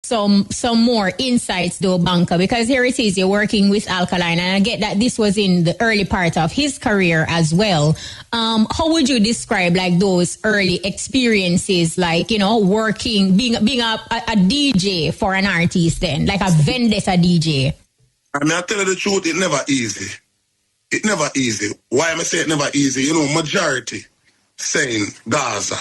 some more insights though, Banka, because here it is, you're working with Alkaline, and I get that this was in the early part of his career as well. How would you describe like those early experiences, like, you know, working, being a DJ for an artist then, like a vendetta DJ? I mean, I tell you the truth, it never easy. It never easy. Why am I saying it never easy? You know, majority saying Gaza.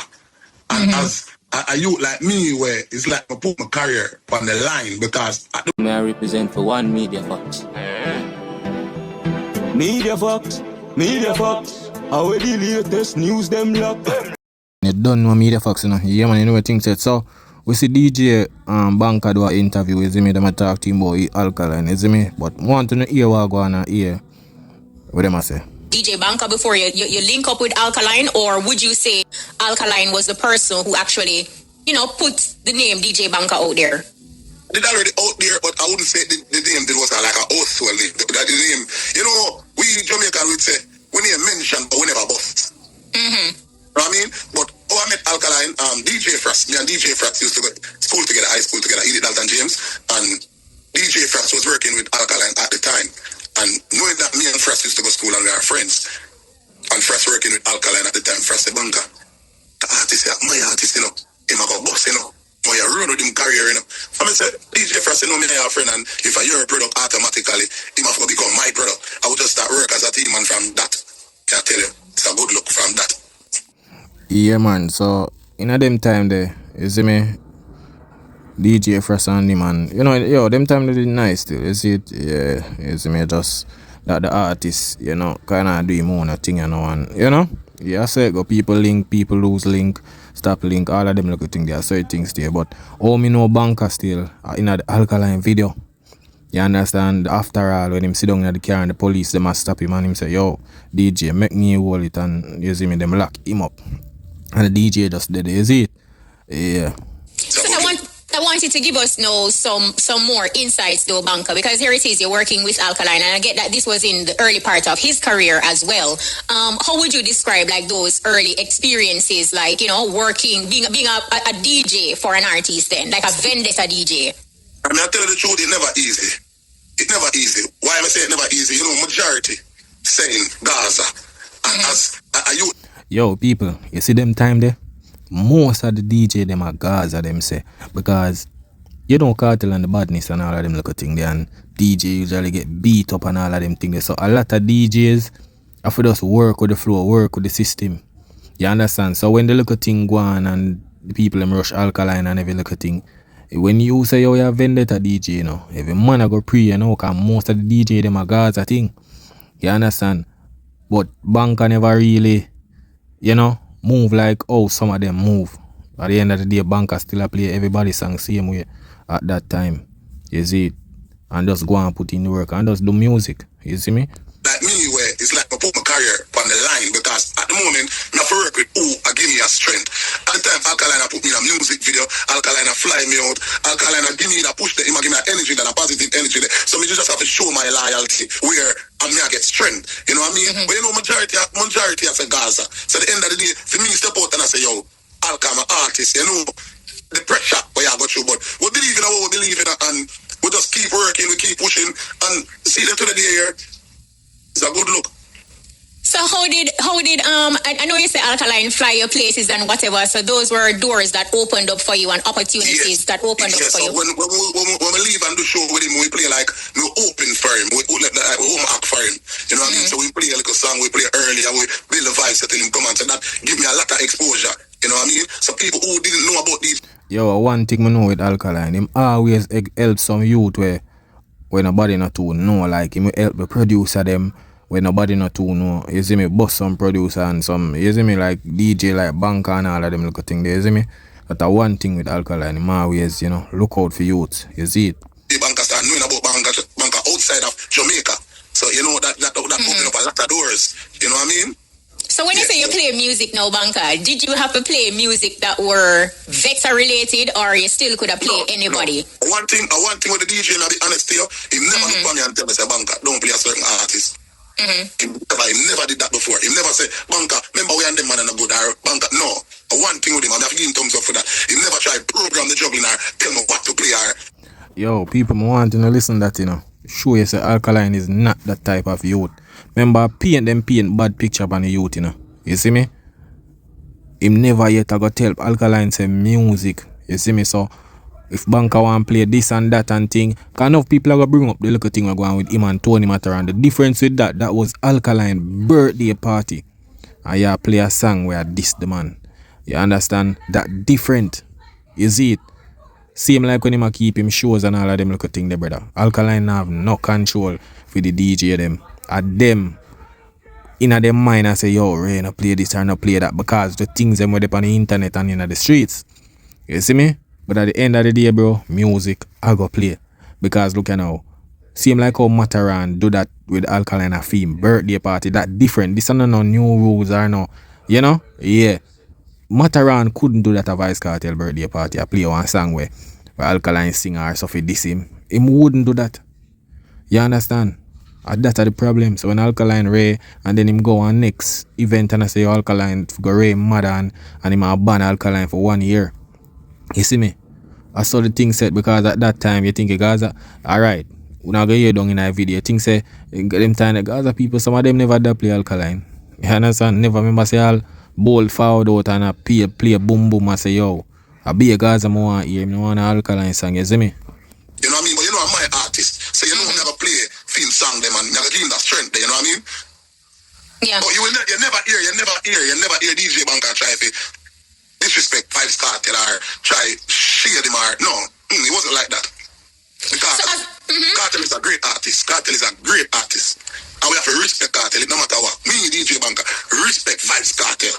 And as a youth like me, where it's like I put my career on the line because I represent for one Media Fox. Media Fox. How the latest news them lock. You don't know Media Fox, you know. Yeah, man, you know what things said. So we see DJ Banka do an interview, is me, them talk to him about Alkaline, is me. But want to know hear what go on here. What them I say? DJ Banka, before you link up with Alkaline, or would you say Alkaline was the person who actually, you know, put the name DJ Banka out there? It already out there, but I wouldn't say the name that was like an household name. The name, you know, we Jamaican would say, we name mention, but we never bust. You know what I mean? But I met Alkaline, DJ Frost, me and DJ Frost used to go to school together, high school together, Edith Dalton James, and DJ Frost was working with Alkaline at the time. And knowing that me and Frost used to go to school and we are friends, and Frost working with Alkaline at the time, Frost said, Banka, the artist, my artist, you know, him a go boss, you know, my run with him career, you know. And I said, DJ Frost, you know, me and your friend, and if I hear a product automatically, him have to become my product. I would just start work as a team, and from that, can I tell you, it's a good look from that. Yeah, man, so in a them time there, you see me, DJ Frost and him, and you know, yo, them time they did nice still. You see it, yeah. You see me, just that the artist, you know, kind of do him own thing, you know, and you know, yeah, I say go people link, people lose link, stop link, all of them little things. There are certain things there, but all me know Banka still in the Alkaline video. You understand? After all, when him sit down in the car and the police they must stop him, and him say, yo, DJ, make me hold it, and you see me, them lock him up, and the DJ just did it. You see it? Yeah. So I wanted to give us now some more insights though, Banka, because here it is, you're working with Alkaline, and I get that this was in the early part of his career as well. How would you describe like those early experiences, like, you know, working, being a DJ for an artist then, like a vendetta DJ? I mean, I tell you the truth, it never easy. It never easy. Why am I saying it never easy? You know, majority saying Gaza. And as a youth. Yo, people, you see them time there? Most of the DJ them are Gaza, them say, because you don't cartel and the badness and all of them little thing there, and DJ usually get beat up and all of them things there. So a lot of DJs have to just work with the flow, work with the system. You understand? So when the little thing go on and the people them rush Alkaline and every little thing, when you say yo, you're a vendetta DJ, you know, every man I go pre, you know, because most of the DJ them are Gaza thing. You understand? But Banka never really, you know, move like some of them move. At the end of the day, Banka still a play everybody's song same way at that time. You see it? And just go and put in the work and just do music. You see me? Like me, where it's like I put my career on the line, because at the moment, I have to work with who I give me a strength. At the time, Alkaline put me in a music video, Alkaline fly me out, Alkaline give me a push, him give me an energy, that a positive energy there. So me just have to show my loyalty where I get strength. You know what I mean? But you know, majority I say Gaza. So at the end of the day, for me step out and I say, yo, Alkaline, I'm an artist, you know, the pressure where I go through, but we believe in what we believe in, and we just keep working, we keep pushing, and see that to the day here. It's a good look. So how did I know you say Alkaline fly your places and whatever, so those were doors that opened up for you and opportunities that opened up for so you. When we leave and do show with him, we play like we open for him, we let the home act for him. You know what I mean? So we play a little song, we play early, and we build a vibe set him come on, so that give me a lot of exposure. You know what I mean? So people who didn't know about these. Yo, one thing I know with Alkaline, him always help some youth where nobody not too know, like him help the producer them when nobody not too know. You see me, bust some producer and some, you see me, like DJ like Banka and all of them little thing there, you see me? That's one thing with Alkaline, him always, you know, look out for youth, you see it? The Banka start knowing about Banka outside of Jamaica. So you know that open up a lot of doors. You know what I mean? So when you say you play music now, Banka, did you have to play music that were Vector related, or you still could have played anybody? No. One thing with the DJ, and I'll be honest here, he never look for me and tell me, say, Banka, don't play a certain artist. He never did that before. He never said, Banka, remember we and them man and a good, or Banka, no. One thing with him, I have to give him thumbs up for that. He never tried to program the juggling or tell me what to play or Yo, people want to listen that, Show you say Alkaline is not that type of youth. Remember, paint bad picture on the youth, You see me? Him never yet I got tell Alkaline say music. You see me? So if Banka want play this and that and thing, kind of people are gonna bring up the little thing we're going with him and Tony Mataran. The difference with that was Alkaline birthday party. And you play a song where this the man. You understand? That different. You see it? Same like when him keep him shows and all of them little thing there, brother. Alkaline have no control for the DJ them. At them in their mind I say, yo, Ray, no play this or no play that because the things them were up on the internet and in the streets. You see me? But at the end of the day, bro, music I go play. Because look at now. Same like how Mataran do that with Alkaline a theme, birthday party, that different. This are no new rules or no. You know? Yeah. Mataran couldn't do that a Vice Cartel birthday party. I play one song where Alkaline sing or something this him. Him wouldn't do that. You understand? And that's the problem. So when Alkaline Ray and then him go on next event and I say Alkaline go Ray mad and him a ban Alkaline for 1 year. You see me? I saw the thing said because at that time you think Gaza, alright, when I go hear down in a video, you think say them time the Gaza people, some of them never da play Alkaline. You understand? Never remember say all bold forward out and a play boom boom and say yo, I be a Gaza more want hear me want an Alkaline song, you see me? You know what I mean? But you know I'm my artist. So you know I'm never play film song them and never give him that strength there, you know what I mean? Yeah. But you never hear DJ Banka try to disrespect Vibes Cartel or try shade him or no. It wasn't like that. Because Cartel is a great artist. Cartel is a great artist. And we have to respect Cartel no matter what. Me, DJ Banka, respect Vibes Cartel.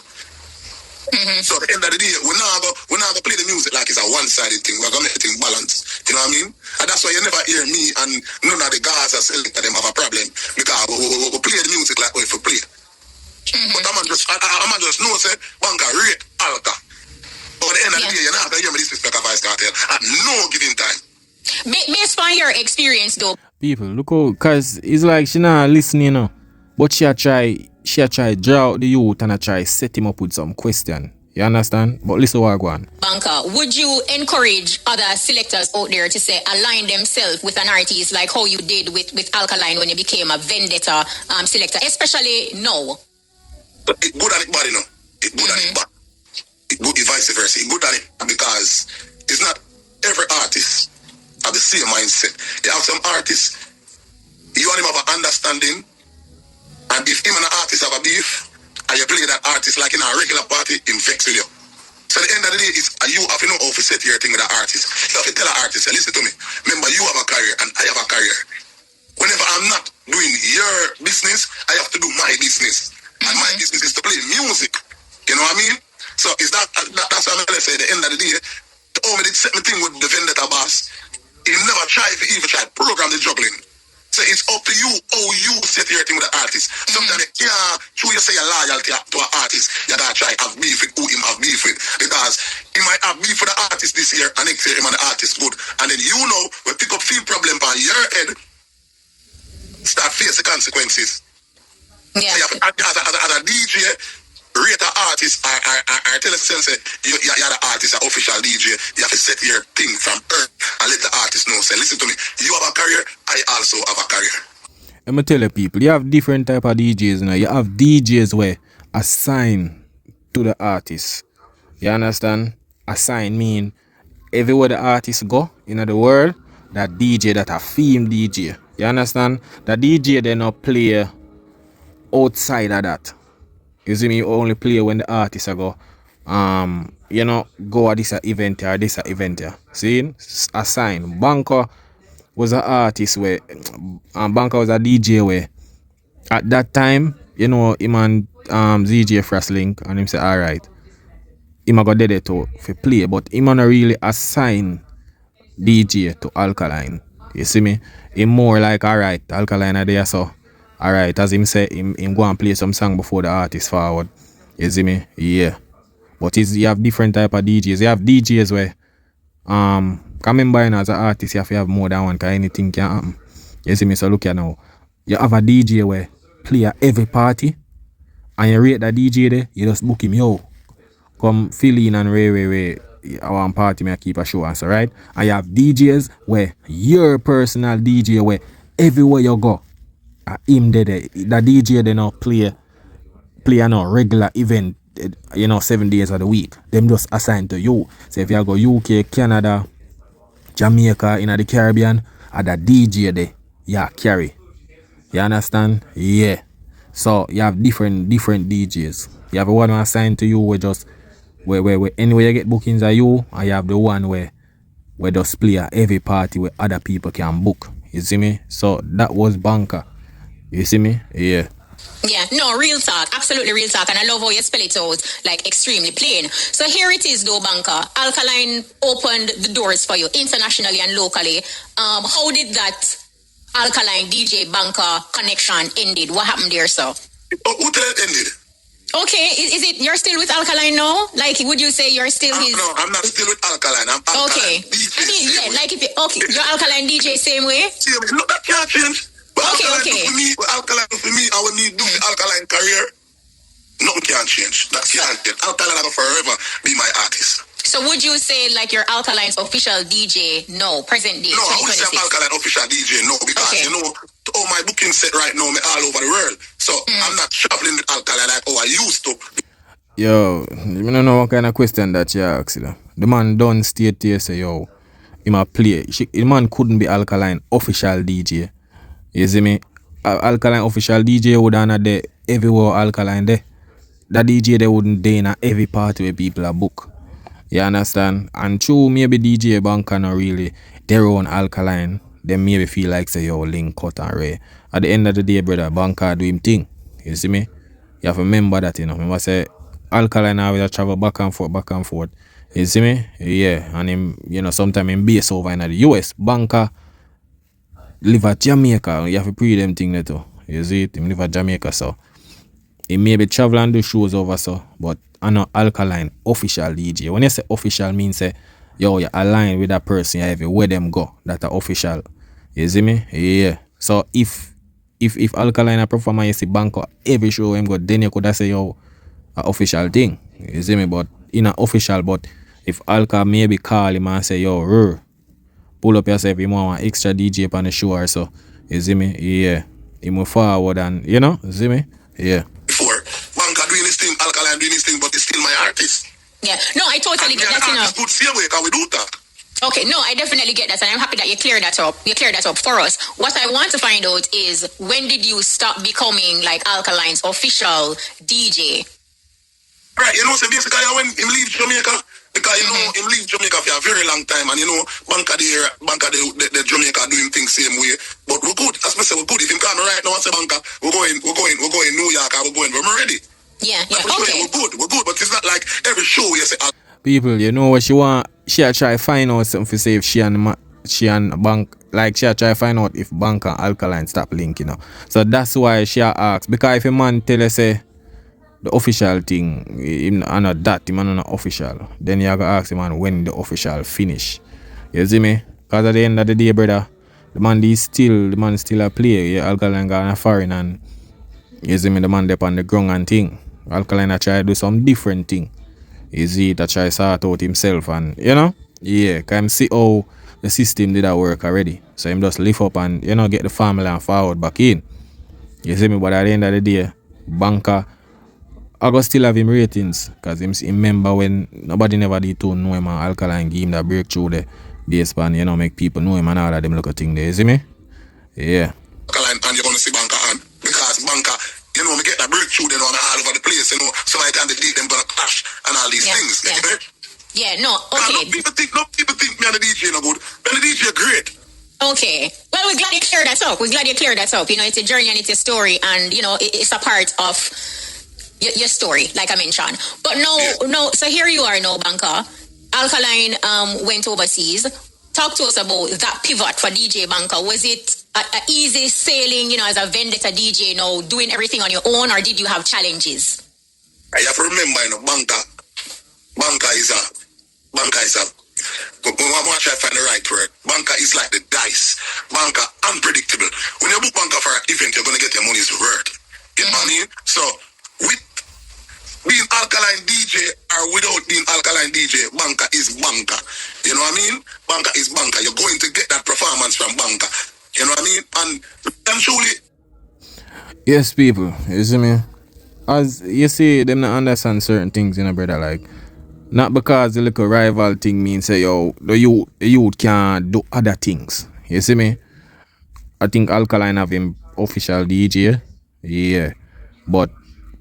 So at the end of the day, we're not gonna play the music like it's a one-sided thing. We're gonna make things balance. You know what I mean? And that's why you never hear me and none of the guys are selected them have a problem. Because we play the music like we play. But I'm just know say Banka rate Alka. But at the end of the day, you're not gonna hear me disrespect a Vice Cartel at no given time. Based on your experience though. People, look how, cause it's like she not listening, But she try draw out the youth and I try set him up with some question. You understand? But listen what I go on. Banka, would you encourage other selectors out there to say align themselves with an artist like how you did with Alkaline when you became a Vendetta selector, especially now? It good and it bad, It good and it bad. It good, it vice versa. It good and it because it's not every artist have the same mindset. You have some artists, you want him have an understanding, and if him and an artist have a beef, and you play that artist like in a regular party, him vex with you. So at the end of the day, it's you have to know how to set your thing with the artist. You have to tell an artist, listen to me. Remember, you have a career and I have a career. Whenever I'm not doing your business, I have to do my business. And my business is to play music. You know what I mean? So is that's what I'm gonna say. At the end of the day, the only set me thing with the Vendetta boss, he never try to even try to program the juggling. So it's up to you how you set your thing with the artist. Sometimes you can't true you say your loyalty to an artist, you gotta try have beef with who him have beef with. Because he might have beef with the artist this year and next year him and the artist good. And then we pick up few problem on your head, start face the consequences. Yeah. So you have to, as a DJ, rate an artist or tell yourself say you're the artist, an official DJ. You have to set your thing from earth and let the artist know. Say, listen to me, you have a career, I also have a career. Let me tell you people, you have different type of DJs now. You have DJs where assign to the artist. You understand? Assign mean everywhere the artist go in the world, that DJ that a theme DJ. You understand? The DJ they not play outside of that. You see me, you only play when the artists go go at this event or this event here. See? Assign. Banka was an artist where Banka was a DJ where at that time, him and ZJ Frostlink and him say alright. Him go there to play, but him not really assign DJ to Alkaline. You see me? Him more like alright, Alkaline are there so alright, as him say, him go and play some song before the artist forward. You see me? Yeah. But you have different type of DJs. You have DJs where coming by as an artist, you have to have more than one because anything can happen. You see me? So look here now. You have a DJ where play at every party and you rate that DJ there, you just book him, yo. Come fill in and Ray. I want party, me I keep a show and so, right? And you have DJs where your personal DJ where everywhere you go, him there, the DJ they not play a regular event, 7 days of the week. Them just assigned to you. So if you go UK, Canada, Jamaica, in the Caribbean, and the DJ there, carry. You understand? Yeah. So you have different DJs. You have one assigned to you where just where anywhere you get bookings are you, and you have the one where just play at every party where other people can book. You see me? So that was Banka. You see me? Yeah. Yeah, no, real talk, absolutely real talk, and I love how you spell it out, like extremely plain. So here it is, though, Banka. Alkaline opened the doors for you internationally and locally. How did that Alkaline DJ Banka connection ended? What happened there, sir? Who tell it ended? Okay, is it you're still with Alkaline now? Like, would you say you're still his? No, I'm not still with Alkaline. I'm Alkaline DJ. I mean, like if you, you're Alkaline DJ same way. Same way. No, that can't change. But Okay. Alkaline for me, I would need to do the Alkaline career. Nothing can change. That can't change. Alkaline will forever be my artist. So would you say like you're Alkaline's official DJ? No, present day. No, I would say I'm Alkaline official DJ. No, because all my booking set right now, me all over the world. So I'm not traveling with Alkaline like I used to. Yo, you don't know what kind of question that you ask, you know. The man done state here say, yo, he might play. The man couldn't be Alkaline official DJ. You see me? Alkaline official DJ would have there everywhere Alkaline there. That DJ they wouldn't day in every party where people are book. You understand? And true, maybe DJ Banka not really their own Alkaline. They maybe feel like say yo link cut and Ray. At the end of the day, brother, Banka do him thing. You see me? You have to remember that, you know. Remember say Alkaline always travel back and forth. You see me? Yeah. And him, sometimes him base over in the US. Banka live at Jamaica. You have to pre them thing there too. You see it? Him live at Jamaica, so he maybe travel and do shows over so, but I know Alkaline official DJ. When you say official means say yo you align with that person everywhere them go. That's official. You see me? Yeah. So if Alkaline a performer you see Banka every show him go, then you could say yo a official thing. You see me? But in a official, but if Alka maybe call him and say yo pull up yourself, you want an extra DJ on the show or so. You see me? Yeah. He move forward and you see me? Yeah. Before Banka doing this thing, Alkaline doing this thing, but it's still my artist. Yeah. No, I totally get that, Good same way, can we do that? Okay, no, I definitely get that, and I'm happy that you cleared that up. You cleared that up for us. What I want to find out is when did you stop becoming like Alkaline's official DJ? Right, so basically when him leave Jamaica, because him leave Jamaica for a very long time, and Banka the Jamaica doing things same way. But we're good. As I say, we're good. If him can't right now, I say Banka, we're going New York, and we're ready. Yeah, okay. We're good, but it's not like every show you say. People, you know what she want? She try find out something to say if she and Bank, like she try find out if Bank and Alkaline stop linking, So that's why she asked. Because if a man tell her say the official thing, him not that, him not official, then you have to ask him when the official finish. You see me? Because at the end of the day, brother, the man still a player. Yeah, Alkaline gone a foreign and you see me, the man up on the ground and thing. Alkaline try to do some different thing. You see it, try to sort out himself and yeah, can see how the system did that work already. So him just lift up and get the family and forward back in. You see me, but at the end of the day, Banka I go still have him ratings because him remember when nobody never did to know him and Alkaline give him that breakthrough the base pan, make people know him and all of them look at thing there, you see me? Yeah. Alkaline and you're gonna see Banka on because Banka, me get that breakthrough then on all over the place, so I can't delete them gonna clash and all these things. Yeah, no, okay. No people think me and the DJ no good. But the DJ great. Okay. Well, we're glad you cleared that up. It's a journey and it's a story and it's a part of your story, like I mentioned. But no, so here you are now, Banka. Alkaline went overseas. Talk to us about that pivot for DJ Banka. Was it a easy sailing, as a vendetta DJ, doing everything on your own, or did you have challenges? I have to remember, Banka is a when I try to find the right word, Banka is like the dice. Banka unpredictable. When you book Banka for an event, you're gonna get your money's worth. You know what I mean? So with being alkaline DJ or without being alkaline DJ, Banka is Banka. You know what I mean? Banka is Banka. You're going to get that performance from Banka. You know what I mean? And truly. Yes, people. You see me? As you see, them not understand certain things, you know, brother. Like, not because the little rival thing means say, yo, the youth can do other things. You see me? I think Alkaline have him official DJ. Yeah. But,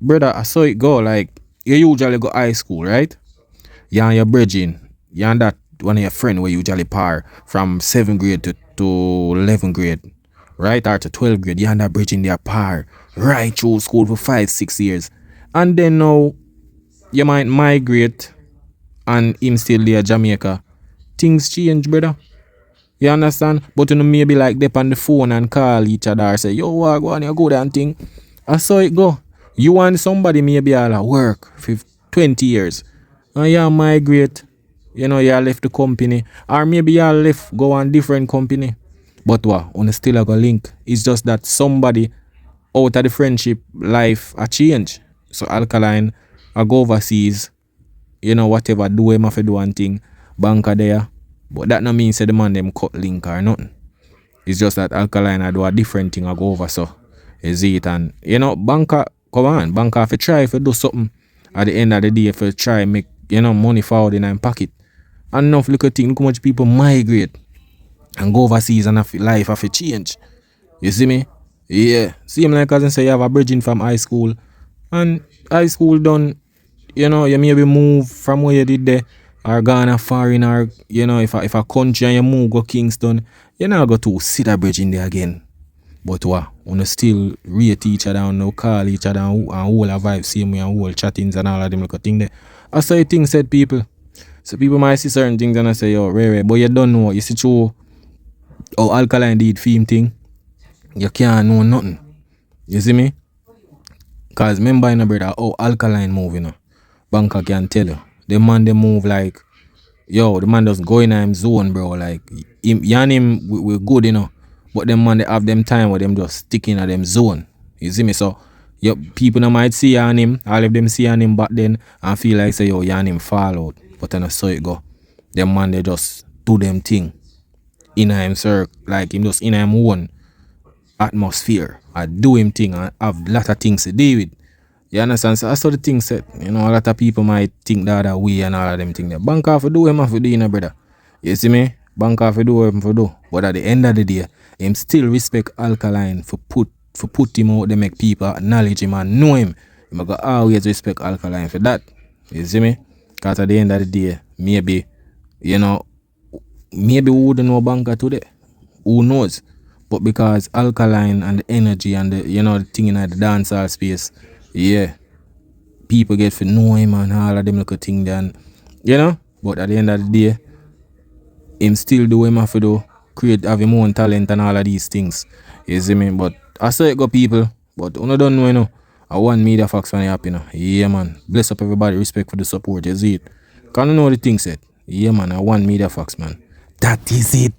brother, I saw it go. Like, you usually go high school, right? You and your bridging. You and that one of your friend where you usually par from 7th grade to 11th grade. Right? Or to 12th grade. You and that bridging their par. Right through school for 5-6 years. And then now, you might migrate and him still there Jamaica. Things change, brother. You understand? But you know, maybe like they on the phone and call each other or say, yo, go on, you go there and thing. I saw it go. You and somebody maybe all at work for 20 years. And you migrate. You know, you left the company. Or maybe you left, go on different company. But what? On still a link. It's just that somebody out of the friendship life a change. So Alkaline, I go overseas. You know, whatever, do him have to do one thing. Banka there. But that no mean say the man them cut link or nothing. It's just that Alkaline I do a different thing I go over so. Is it? And you know, Banka, come on, Banka have to try if you do something at the end of the day if you try make, you know, money forward in their pocket. And enough little thing, look how much people migrate and go overseas and have life have to change. You see me? Yeah. Same like as I say you have a bridging from high school. And high school done, you know, you maybe move from where you did there or gone foreign or, you know, if a country and you move go Kingston, you now go to see that bridge in there again. But what? You still rate each other and call each other and hold a vibe same way and hold chattings and all of them little thing there. I say things said people. So people might see certain things and I say, yo, rare, but you don't know. You see through how Alkaline did theme thing, you can't know nothing. You see me? Cause remember, you know, brother, how Alkaline move, you know. Banka can tell you. The man they move like, yo, the man doesn't go in him zone, bro. Like, him and him, we're good, you know. But them man, they have them time where them just sticking at them zone. You see me? So, yo, people now might see on him, all of them see on him back then, and feel like, say, yo, you and him fall out. But then I saw it go. Them man, they just do them thing. In him circle, like him just in him own atmosphere. I do him thing and have a lot of things to deal with. You understand? So I saw the thing set. You know, a lot of people might think the other way and all of them things. Banka have to do him have to do, you know, brother. You see me? Banka have to do him for do. But at the end of the day, him still respect Alkaline for put him out, they make people acknowledge him and know him. Him go always respect Alkaline for that. You see me? Because at the end of the day, maybe, you know, maybe we wouldn't know Banka today. Who knows? But because Alkaline and the energy and the, you know, the thing in the dancehall space, yeah, people get to know him and all of them little thing then, you know. But at the end of the day, him still do him have to do, have him own talent and all of these things. You see me? But I saw it go people, but you don't know, you know. I want media facts when you happy, you know. Yeah, man. Bless up everybody, respect for the support, you see it. Can't know the thing said. Yeah, man, I want media facts, man. That is it.